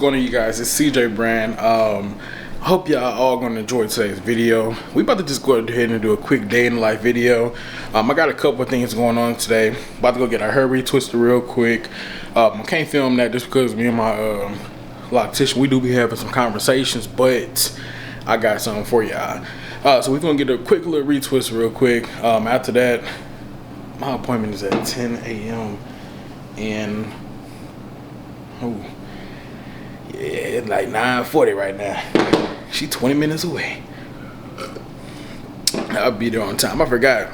going on, you guys? It's CJ Brand. Hope y'all all gonna enjoy today's video. We about to just go ahead and do a quick day in the life video. I got a couple of things going on today. About to go get our hair retwisted real quick. I can't film that just because me and my loctician, we do be having some conversations, but I got something for y'all. So we're gonna get a quick little retwist real quick. After that, my appointment is at 10 a.m. and yeah, it's like 9:40 right now. She 20 minutes away. I'll be there on time. I forgot.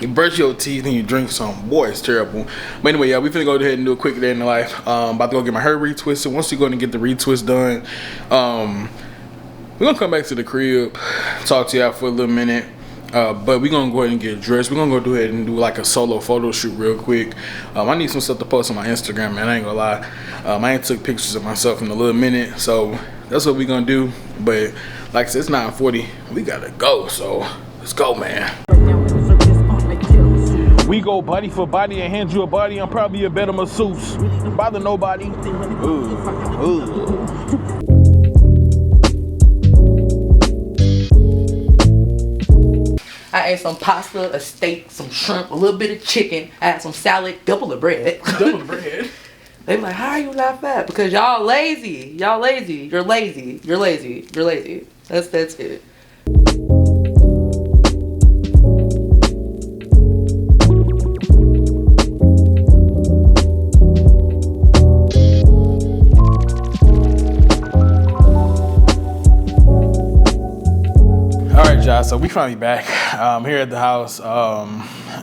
You brush your teeth and you drink some. Boy, it's terrible. But anyway, yeah, we finna go ahead and do a quick day in the life. About to go get my hair retwisted. Once we go and get the retwist done, we're gonna come back to the crib, talk to y'all for a little minute. But we're gonna go ahead and get dressed. We're gonna go ahead and do like a solo photo shoot real quick. I need some stuff to post on my Instagram, man. I ain't gonna lie. I ain't took pictures of myself in a little minute, so that's what we're gonna do. But like I said, it's 9:40. We gotta go, so let's go, man. We go body for body and hand you a body. I'm probably a better masseuse. Bother nobody. I ate some pasta, a steak, some shrimp, a little bit of chicken. I had some salad, double the bread. Double the bread. They be like, how are you not fat? Because y'all lazy. Y'all lazy. You're lazy. You're lazy. You're lazy. That's it. So we finally back here at the house. I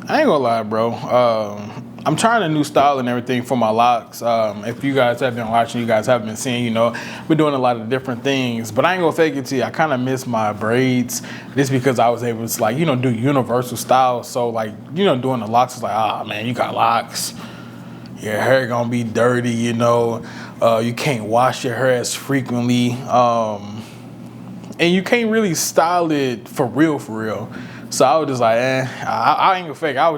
ain't gonna lie, bro. I'm trying a new style and everything for my locks. If you guys have been watching, you guys have been seeing, you know, we're doing a lot of different things. But I ain't gonna fake it to you. I kind of miss my braids just because I was able to, like, you know, do universal style. So, like, you know, doing the locks is like, ah, man, you got locks. Your hair gonna be dirty, you know. You can't wash your hair as frequently. And you can't really style it for real. So I was just like, I ain't gonna fake. I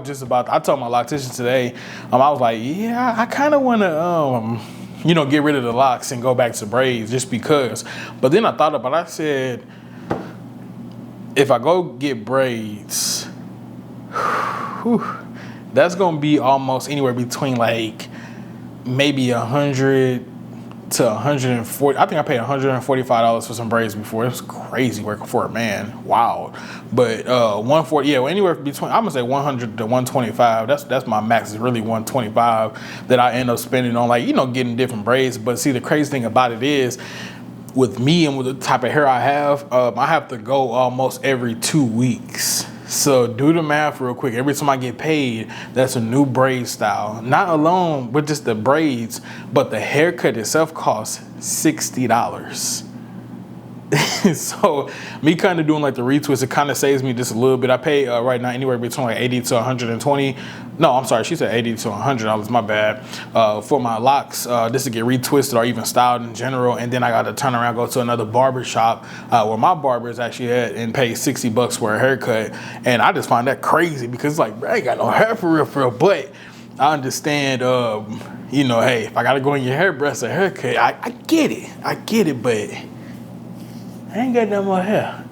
told my loctician today, I was like, yeah, I kind of want to, you know, get rid of the locks and go back to braids just because. But then I thought about it. I said, if I go get braids, that's gonna be almost anywhere between like maybe 100 to 140. I think I paid $145 for some braids before. It was crazy working for a man. Wow. But 140, yeah, anywhere between, I'm gonna say 100 to 125. That's my max, is really 125 that I end up spending on, like, you know, getting different braids. But see, the crazy thing about it is, with me and with the type of hair I have to go almost every 2 weeks. So do the math real quick. Every time I get paid, that's a new braid style. Not alone with just the braids, but the haircut itself costs $60. So me kind of doing like the retwist, it kind of saves me just a little bit. I pay right now anywhere between like 80 to 120. No, I'm sorry, she said 80 to $100, my bad. For my locks, just to get retwisted or even styled in general. And then I got to turn around, go to another barber shop where my barber is actually at, and pay $60 for a haircut. And I just find that crazy because it's like, bro, I ain't got no hair for real. But I understand, you know, hey, if I got to go in your hairdresser a haircut, I get it, but I ain't got no more hair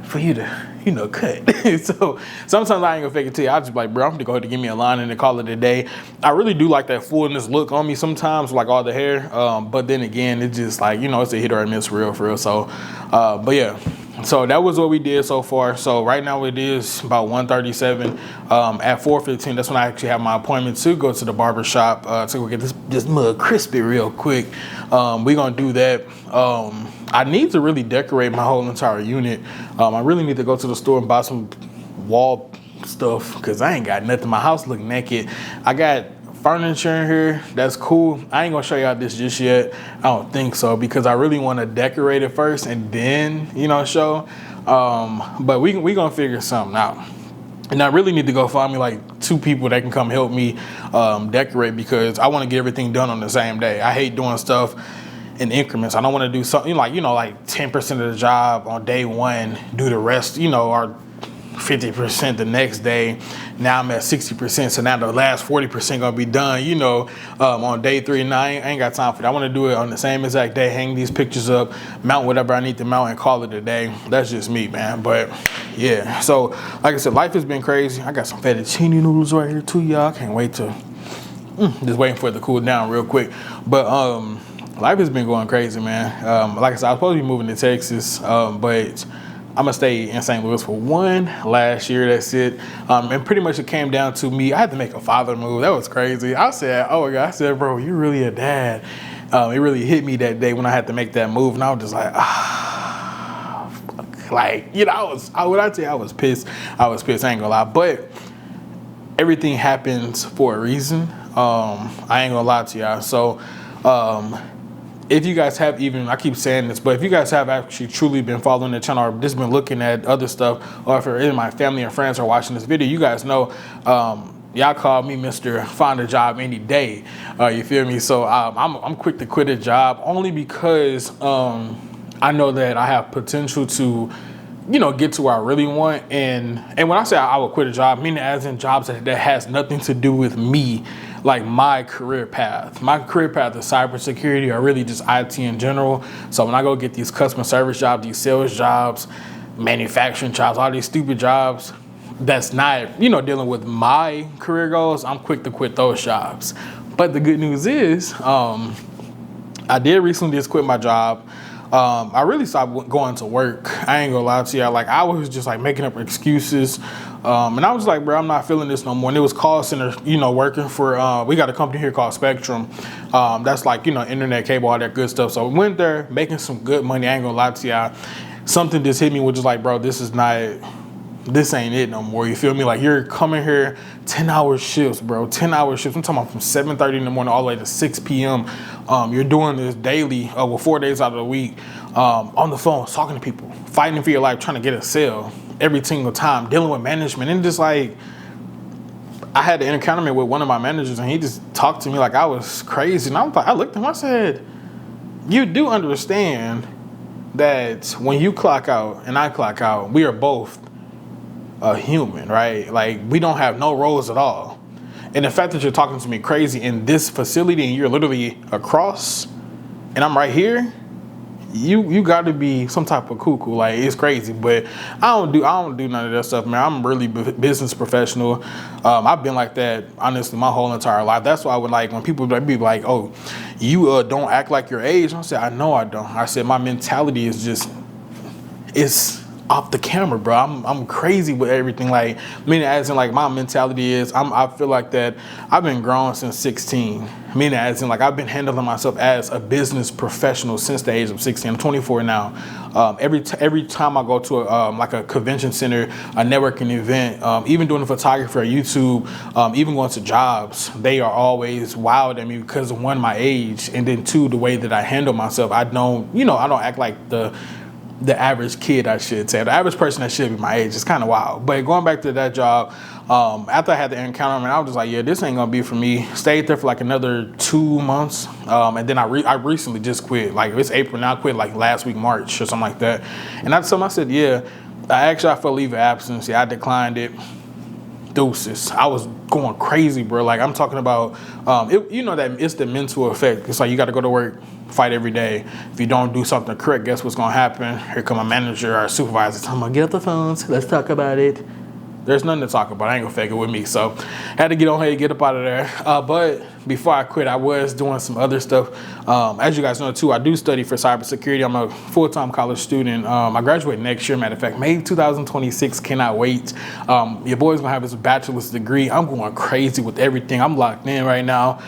for you to, you know, cut. So sometimes I ain't gonna fake it to you. I just be like, bro, I'm gonna go ahead and give me a line and call it a day. I really do like that fullness look on me sometimes, like all the hair. But then again, it's just like, you know, it's a hit or a miss for real. So, but yeah. So that was what we did so far. So right now it is about 1:37. At 4:15, that's when I actually have my appointment to go to the barber shop to go get this mug crispy real quick. We're gonna do that. I need to really decorate my whole entire unit. I really need to go to the store and buy some wall stuff because I ain't got nothing. My house look naked. I got furniture in here, that's cool. I ain't gonna show y'all this just yet. I don't think so, because I really want to decorate it first and then, you know, show. But we gonna figure something out. And I really need to go find me like 2 people that can come help me decorate, because I want to get everything done on the same day. I hate doing stuff in increments. I don't want to do something like, you know, like 10% of the job on day 1, do the rest, you know, or 50% the next day. Now I'm at 60%. So now the last 40% gonna be done, you know, on day 3. And I ain't got time for that. I want to do it on the same exact day, hang these pictures up, mount whatever I need to mount, and call it a day. That's just me, man. But yeah, so like I said, life has been crazy. I got some fettuccine noodles right here too, y'all. Can't wait to just waiting for it to cool down real quick. But life has been going crazy, man. Like I said, I was supposed to be moving to Texas, but I'm gonna stay in St. Louis for one last year. That's it. And pretty much it came down to me. I had to make a father move. That was crazy. I said, oh my God, I said, bro, you're really a dad. It really hit me that day when I had to make that move. And I was just like, fuck. Like, you know, when I tell you I was pissed, I ain't gonna lie. But everything happens for a reason. I ain't gonna lie to y'all. So, if you guys have I keep saying this, but if you guys have actually truly been following the channel or just been looking at other stuff, or if any of my family and friends are watching this video, you guys know, y'all call me Mr. Find a Job any day. You feel me? So I'm quick to quit a job only because I know that I have potential to, you know, get to where I really want. And when I say I will quit a job, meaning as in jobs that has nothing to do with me, like my career path. My career path is cybersecurity or really just IT in general. So when I go get these customer service jobs, these sales jobs, manufacturing jobs, all these stupid jobs that's not, you know, dealing with my career goals, I'm quick to quit those jobs. But the good news is, I did recently just quit my job. I really stopped going to work. I ain't gonna lie to you. Like, I was just like making up excuses. And I was like, bro, I'm not feeling this no more. And it was call center, you know, working for, we got a company here called Spectrum. That's like, you know, internet, cable, all that good stuff. So I went there making some good money. I ain't gonna lie to y'all. Something just hit me, which is like, bro, this ain't it no more. You feel me? Like, you're coming here 10-hour shifts, bro. 10-hour shifts. I'm talking about from 7:30 in the morning all the way to 6 p.m. You're doing this daily, 4 days out of the week, on the phone, talking to people, fighting for your life, trying to get a sale every single time, dealing with management. And just like, I had an encounter with one of my managers, and he just talked to me like I was crazy. And I looked at him, I said, you do understand that when you clock out and I clock out, we are both a human, right? Like, we don't have no roles at all. And the fact that you're talking to me crazy in this facility and you're literally across and I'm right here, you got to be some type of cuckoo. Like, it's crazy. But I don't do none of that stuff, man. I'm really business professional. I've been like that honestly my whole entire life. That's why I would like when people be like, oh, you don't act like your age. I said, I know I don't. I said my mentality is just, it's off the camera, bro. I'm crazy with everything. Like, meaning as in like my mentality is I feel like that I've been grown since 16. Meaning as in like I've been handling myself as a business professional since the age of 16. I'm 24 now. Every time I go to like a convention center, a networking event, even doing photography or YouTube, even going to jobs, they are always wowed at me because of one, my age, and then two, the way that I handle myself. I don't act like the average kid, I should say. The average person that should be my age. Is kind of wild. But going back to that job, after I had the encounter, I was just like, yeah, this ain't gonna be for me. Stayed there for like another 2 months. And then I recently just quit. Like, it's April now. I quit like last week, March or something like that. And I told him, I said, yeah, I for leave of absence. Yeah, I declined it. Deuces. I was going crazy, bro. Like, I'm talking about, that it's the mental effect. It's like you got to go to work, fight every day. If you don't do something correct, guess what's gonna happen? Here come a manager or a supervisor. I'm gonna get off the phones. Let's talk about it. There's nothing to talk about. I ain't gonna fake it with me. So had to get on here and get up out of there. But before I quit, I was doing some other stuff. As you guys know too, I do study for cybersecurity. I'm a full-time college student. I graduate next year, matter of fact, May 2026. Cannot wait. Your boy's gonna have his bachelor's degree. I'm going crazy with everything. I'm locked in right now.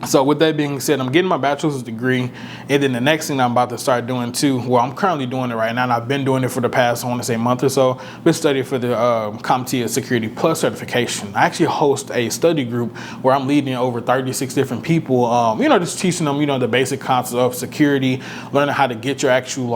So with that being said, I'm getting my bachelor's degree, and then the next thing I'm about to start doing too, well, I'm currently doing it right now, and I've been doing it for the past, I want to say, month or so. Been studying for the CompTIA Security Plus certification. I actually host a study group where I'm leading over 36 different people, just teaching them, the basic concepts of security, learning how to get your actual,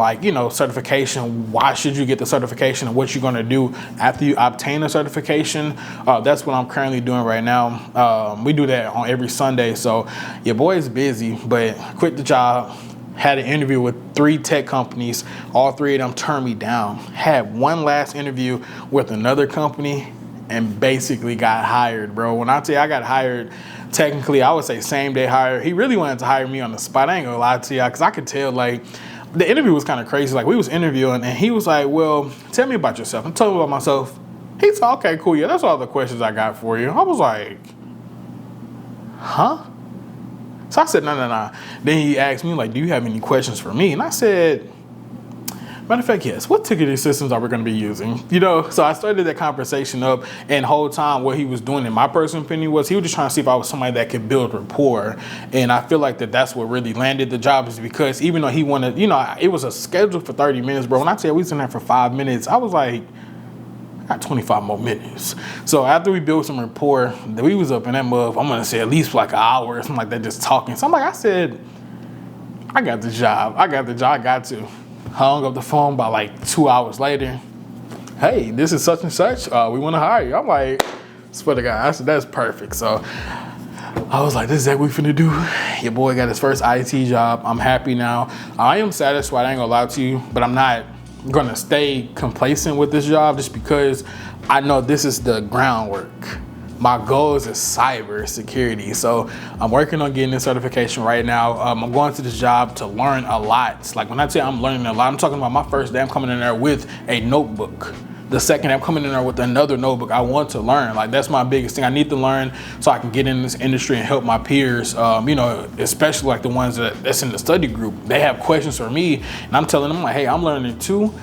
certification. Why should you get the certification, and what you're going to do after you obtain a certification. That's what I'm currently doing right now. We do that on every Sunday, so your boy is busy, but quit the job, had an interview with 3 tech companies. All 3 of them turned me down. Had one last interview with another company and basically got hired, bro. When I tell you I got hired, technically I would say same day hire. He really wanted to hire me on the spot. I ain't gonna lie to you, because I could tell, like, the interview was kind of crazy. Like, we was interviewing and he was like, well, tell me about yourself. I'm telling you about myself. He said, okay, cool. Yeah, that's all the questions I got for you. I was like, huh? So I said, no. Then he asked me, like, do you have any questions for me? And I said, matter of fact, yes. What ticketing systems are we going to be using? You know, so I started that conversation up, and the whole time what he was doing, in my personal opinion, was he was just trying to see if I was somebody that could build rapport. And I feel like that's what really landed the job, is because even though he wanted, you know, it was a schedule for 30 minutes, bro. When I tell you we was in there for 5 minutes, I was like, got 25 more minutes. So after we built some rapport, we was up in that mug, I'm gonna say at least for like an hour or something like that, just talking. So I'm like, I said, I got the job. I got to. Hung up the phone by like 2 hours later. Hey, this is such and such. We want to hire you. I'm like, swear to God. I said, that's perfect. So I was like, this is exactly what we finna do. Your boy got his first IT job. I'm happy now. I am satisfied, I ain't gonna lie to you, but I'm not gonna stay complacent with this job just because I know this is the groundwork. My goal is cyber security. So I'm working on getting this certification right now. I'm going to this job to learn a lot. Like, when I say I'm learning a lot, I'm talking about my first day I'm coming in there with a notebook. The second I'm coming in there with another notebook. I want to learn. Like, that's my biggest thing. I need to learn so I can get in this industry and help my peers, you know, especially like the ones that's in the study group. They have questions for me and I'm telling them, like, hey, I'm learning too.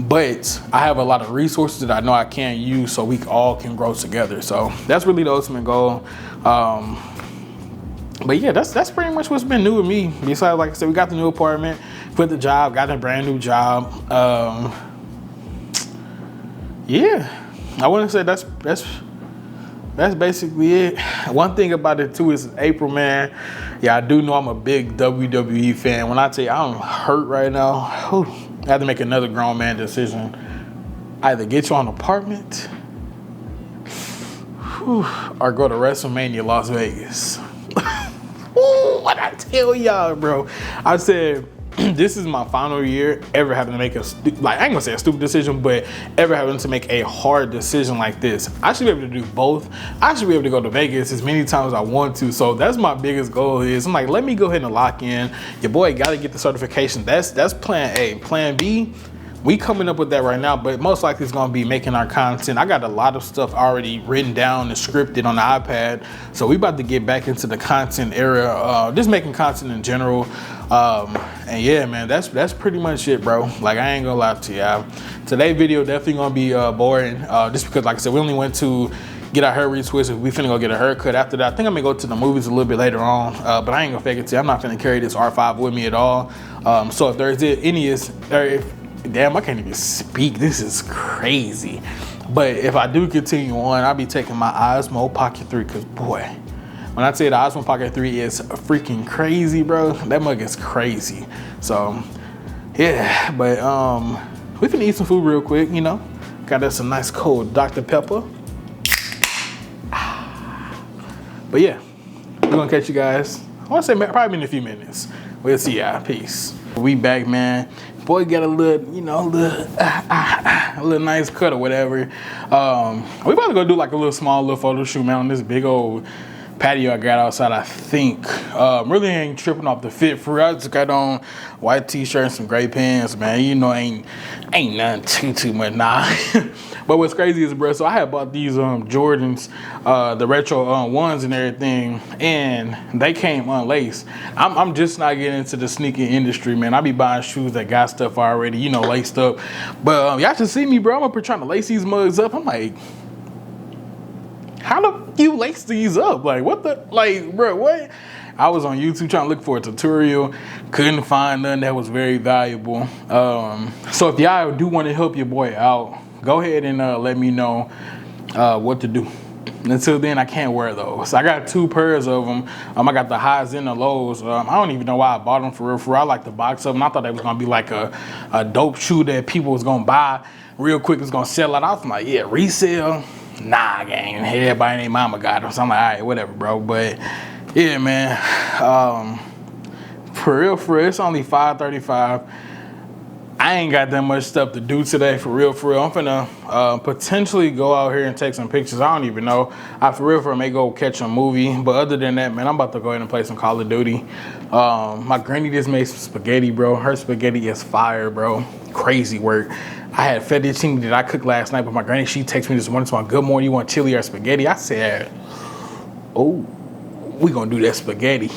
But I have a lot of resources that I know I can use so we all can grow together. So that's really the ultimate goal. But yeah, that's pretty much what's been new with me. Besides, like I said, we got the new apartment, quit the job, got a brand new job. Yeah, I want to say that's basically it. One thing about it too is April, man. Yeah, I do know I'm a big WWE fan. When I tell you I'm hurt right now, I have to make another grown man decision. Either get you an apartment or go to WrestleMania Las Vegas. What I tell y'all, bro. I said, this is my final year ever having to make I ain't gonna say a stupid decision, but ever having to make a hard decision like this. I should be able to do both. I should be able to go to Vegas as many times as I want to. So that's my biggest goal is, I'm like, let me go ahead and lock in. Your boy gotta get the certification. That's plan A. Plan B, we coming up with that right now, but most likely it's gonna be making our content. I got a lot of stuff already written down and scripted on the iPad. So we about to get back into the content era, just making content in general. And yeah, man, that's pretty much it, bro. Like, I ain't gonna lie to y'all. Today's video definitely gonna be boring, just because, like I said, we only went to get our hair retwisted. We finna go get a haircut after that. I think I'm gonna go to the movies a little bit later on, but I ain't gonna fake it to you. I'm not finna carry this R5 with me at all. So if there's damn, I can't even speak. This is crazy. But if I do continue on, I'll be taking my Osmo Pocket 3, because boy, when I tell you the Osmo Pocket 3 is freaking crazy, bro, that mug is crazy. So yeah, but we finna eat some food real quick, you know. Got us some nice cold Dr. Pepper. But yeah, we're gonna catch you guys, I wanna say probably in a few minutes. We'll see y'all. Peace. We back, man. Boy got a little, you know, a little nice cut or whatever. We about to go do like a small little photo shoot, man, on this big old patio I got outside, I think. Really ain't tripping off the fit for real. I just got on white t-shirt and some gray pants, man. You know, ain't nothing too much, nah. But what's crazy is, bro, so I had bought these Jordans, the retro ones and everything, and they came unlaced. I'm just not getting into the sneaker industry, man. I be buying shoes that got stuff already, you know, laced up. But y'all should see me, bro. I'm up here trying to lace these mugs up. I'm like, how do you lace these up? Like, what the, like, bro, what? I was on YouTube trying to look for a tutorial. Couldn't find none that was very valuable. So if y'all do want to help your boy out, go ahead and let me know what to do. Until then, I can't wear those. I got 2 pairs of them. I got the highs and the lows. I don't even know why I bought them for real. I like the box of them. I thought they was going to be like a dope shoe that people was going to buy real quick. It's going to sell it off. I'm like, yeah, resale? Nah, gang. Everybody and their mama got them. So I'm like, all right, whatever, bro. But yeah, man. For real, it's only 5:35. I ain't got that much stuff to do today, for real. I'm finna potentially go out here and take some pictures. I don't even know. I for real may go catch a movie. But other than that, man, I'm about to go ahead and play some Call of Duty. My granny just made some spaghetti, bro. Her spaghetti is fire, bro. Crazy work. I had fettuccine that I cooked last night, but my granny, she texted me this morning, saying, good morning, you want chili or spaghetti? I said, oh, we gonna do that spaghetti.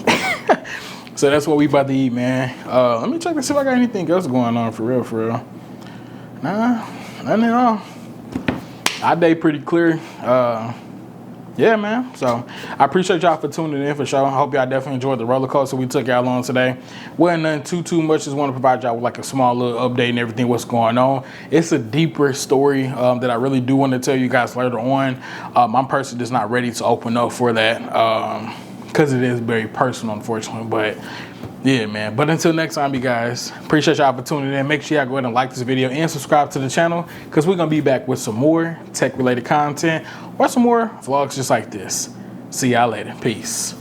So that's what we about to eat, man. Let me check to see if I got anything else going on, for real. Nah, nothing at all. Our day pretty clear. Yeah, man. So I appreciate y'all for tuning in, for sure. I hope y'all definitely enjoyed the roller coaster we took y'all on today. Wasn't nothing too much. Just want to provide y'all with like a small little update and everything, what's going on. It's a deeper story that I really do want to tell you guys later on. I'm personally just not ready to open up for that. Because it is very personal, unfortunately. But yeah, man. But until next time, you guys, appreciate y'all for tuning in. Make sure y'all go ahead and like this video and subscribe to the channel, because we're going to be back with some more tech-related content or some more vlogs just like this. See y'all later. Peace.